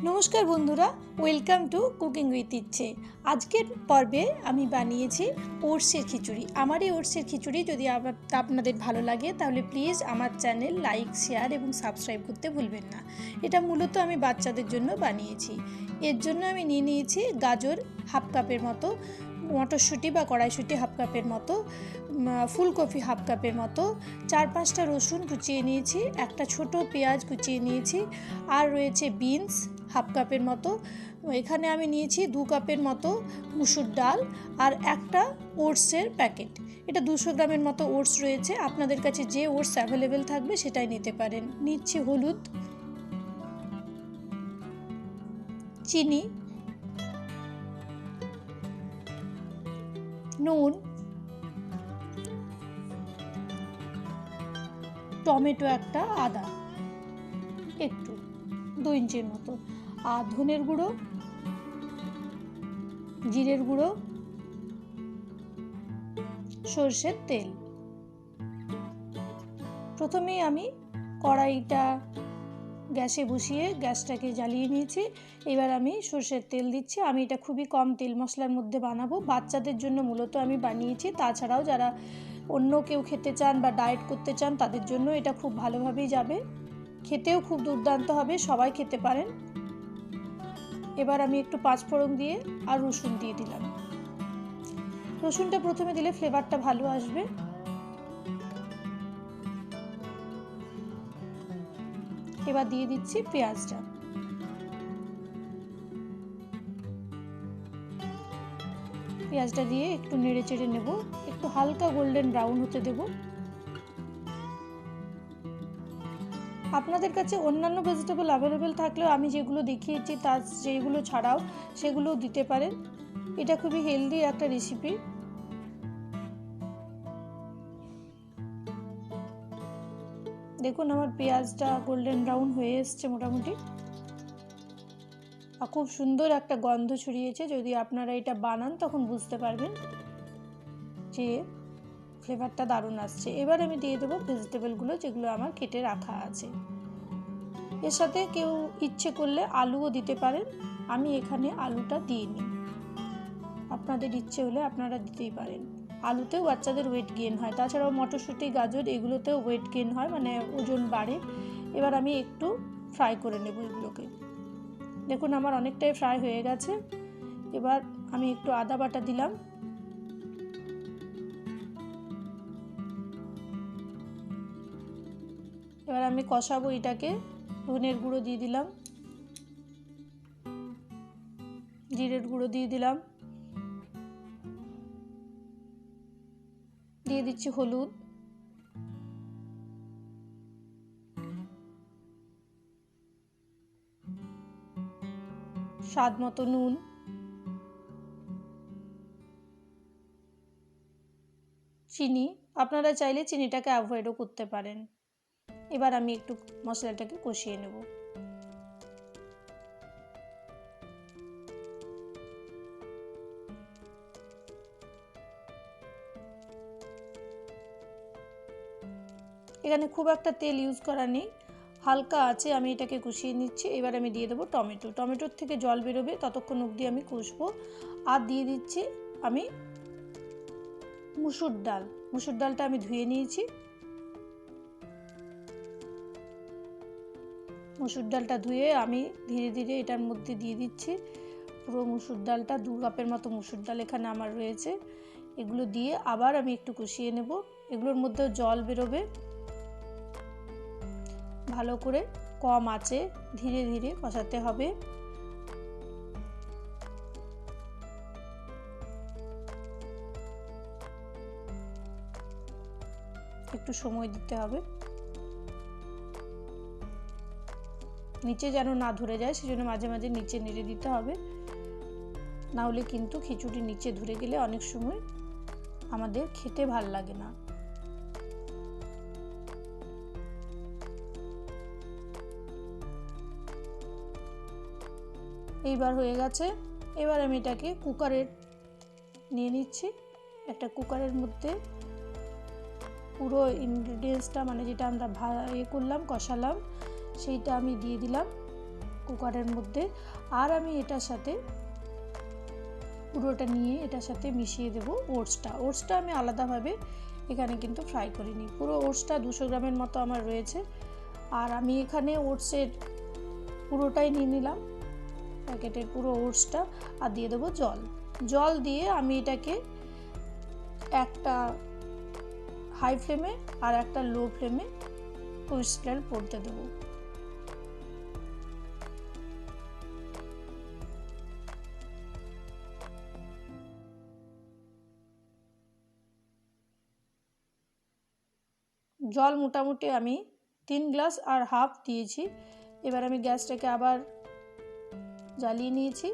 নমস্কার বন্ধুরা, welcome to cooking with ইচ্ছে। আজকের পর্বে আমি বানিয়েছি ওটসের খিচুড়ি। আমার এই ওটসের খিচুড়ি যদি আপনাদের ভালো লাগে তাহলে প্লিজ আমার চ্যানেল লাইক, শেয়ার এবং সাবস্ক্রাইব করতে ভুলবেন না। এটা মূলত আমি বাচ্চাদের জন্য বানিয়েছি। এর জন্য আমি নিয়ে নিয়েছি গাজর হাফ কাপের মতো, মটরশুঁটি বা কড়াইশুঁটি হাফ কাপের মতো, ফুলকপি হাফ কাপের মতো, 4-5টা রসুন কুচিয়ে নিয়েছি, একটা ছোট পেঁয়াজ কুচিয়ে নিয়েছি, আর রয়েছে বিনস হাফ কাপের মতো। এখানে আমি নিয়েছি 2 কাপের মতো মুসুর ডাল আর একটা ওটসের প্যাকেট। এটা 200 গ্রামের মতো ওটস রয়েছে। আপনাদের কাছে যে ওটস অ্যাভেলেবেল থাকবে সেটাই নিতে পারেন। নিচ্ছি হলুদ, চিনি, নুন, টমেটো একটা, আদা একটু 2 ইঞ্চির মতো, আর ধনের গুঁড়ো, জিরের গুঁড়ো, সরষের তেল। প্রথমেই আমি কড়াইটা গ্যাসে বসিয়ে গ্যাসটাকে জ্বালিয়ে নিয়েছি। এবার আমি সরষের তেল দিচ্ছি। আমি এটা খুবই কম তেল মশলার মধ্যে বানাবো। বাচ্চাদের জন্য মূলত আমি বানিয়েছি। তাছাড়াও যারা অন্য কেউ খেতে চান বা ডায়েট করতে চান তাদের জন্য এটা খুব ভালোভাবেই যাবে। খেতেও খুব দুর্দান্ত হবে, সবাই খেতে পারেন। এবার আমি একটু 5 ফোড়ন দিয়ে আর রসুন দিয়ে দিলাম। রসুনটা প্রথমে দিলে ফ্লেভারটা ভালো আসবে। এবার দিয়ে দিচ্ছি পেঁয়াজটা। পেঁয়াজটা দিয়ে একটু নেড়ে চেড়ে নেব, একটু হালকা গোল্ডেন ব্রাউন হতে দেব। আপনাদের কাছে অন্যান্য ভেজিটেবল অ্যাভেলেবেল থাকলেও আমি যেগুলো দেখিয়েছি তার যেগুলো ছাড়াও সেগুলোও দিতে পারেন। এটা খুবই হেলদি একটা রেসিপি। দেখুন আমার পেঁয়াজটা গোল্ডেন ব্রাউন হয়ে এসছে মোটামুটি, আর খুব সুন্দর একটা গন্ধ ছড়িয়েছে। যদি আপনারা এটা বানান তখন বুঝতে পারবেন যে ফ্লেভারটা দারুণ আসছে। এবার আমি দিয়ে দেবো ভেজিটেবলগুলো যেগুলো আমার কেটে রাখা আছে। এর সাথে কেউ ইচ্ছে করলে আলুও দিতে পারেন। আমি এখানে আলুটা দিইনি, আপনাদের ইচ্ছে হলে আপনারা দিতেই পারেন। আলুতেও বাচ্চাদের ওয়েট গেইন হয়, তাছাড়াও মটরশুঁটি, গাজর এগুলোতেও ওয়েট গেইন হয়, মানে ওজন বাড়ে। এবার আমি একটু ফ্রাই করে নেব এগুলোকে। দেখুন আমার অনেকটাই ফ্রাই হয়ে গেছে। এবার আমি একটু আদা বাটা দিলাম, এবার আমি কষাবো এটাকে। ধনের গুঁড়ো দিয়ে দিলাম, জিরের গুঁড়ো দিয়ে দিলাম, দিয়ে দিচ্ছি হলুদ, স্বাদ মতো নুন, চিনি। আপনারা চাইলে চিনিটাকে অ্যাভয়েডও করতে পারেন। এবার আমি একটু মশলাটাকে কষিয়ে নেব। এখানে খুব একটা তেল ইউজ করা নেই, হালকা আছে আমি এটাকে কষিয়ে নিচ্ছি। এবার আমি দিয়ে দেবো টমেটো। টমেটোর থেকে জল বেরোবে ততক্ষণ অবধি আমি কষবো। আর দিয়ে দিচ্ছি আমি মুসুর ডাল। মুসুর ডালটা আমি ধুয়ে নিয়েছি। মুসুর ডালটা ধুয়ে আমি ধীরে ধীরে এটার মধ্যে দিয়ে দিচ্ছি। পুরো মুসুর ডালটা 2 কাপের মতো মুসুর ডাল এখানে আমার রয়েছে। এগুলো দিয়ে আবার আমি একটু কষিয়ে নেব। এগুলোর মধ্যেও জল বেরোবে। ভালো করে কম আঁচে ধীরে ধীরে কষাতে হবে। একটু সময় দিতে হবে, নিচে যেন না ধরে যায় সেজন্য মাঝে মাঝে নিচে নেড়ে দিতে হবে, না হলে কিন্তু খিচুড়ি নিচে ধরে গেলে অনেক সময় আমাদের খেতে ভাল লাগে না। এইবার হয়ে গেছে। এবার আমি এটাকে কুকারে নিয়ে নিচ্ছি। একটা কুকারের মধ্যে পুরো ইনগ্রিডিয়েন্টসটা, মানে যেটা আমরা করলাম, কষালাম, সেইটা আমি দিয়ে দিলাম। কুকারের মধ্যে। আর আমি এটার সাথে পুরোটা নিয়ে এটার সাথে মিশিয়ে দেবো ওটসটা আমি আলাদাভাবে এখানে কিন্তু ফ্রাই করিনি। পুরো ওটসটা 200 গ্রামের মতো আমার রয়েছে। আর আমি এখানে ওটসের পুরোটাই নিয়ে নিলাম, প্যাকেটের পুরো ওটসটা, আর দিয়ে দেবো জল দিয়ে আমি এটাকে একটা হাই ফ্লেমে আর একটা লো ফ্লেমে হুইসেল পড়তে দেবো। জল মোটামুটি আমি 3 গ্লাস আর হাফ দিয়েছি। এবার আমি গ্যাসটাকে আবার জ্বালিয়ে নিয়েছি,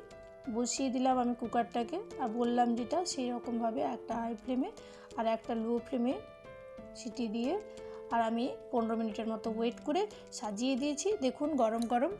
বসিয়ে দিলাম আমি কুকারটাকে, আর বললাম যেটা সেই রকমভাবে একটা হাই ফ্লেমে আর একটা লো ফ্লেমে সিটি দিয়ে আর আমি 15 মিনিটের মতো ওয়েট করে সাজিয়ে দিয়েছি। দেখুন গরম গরম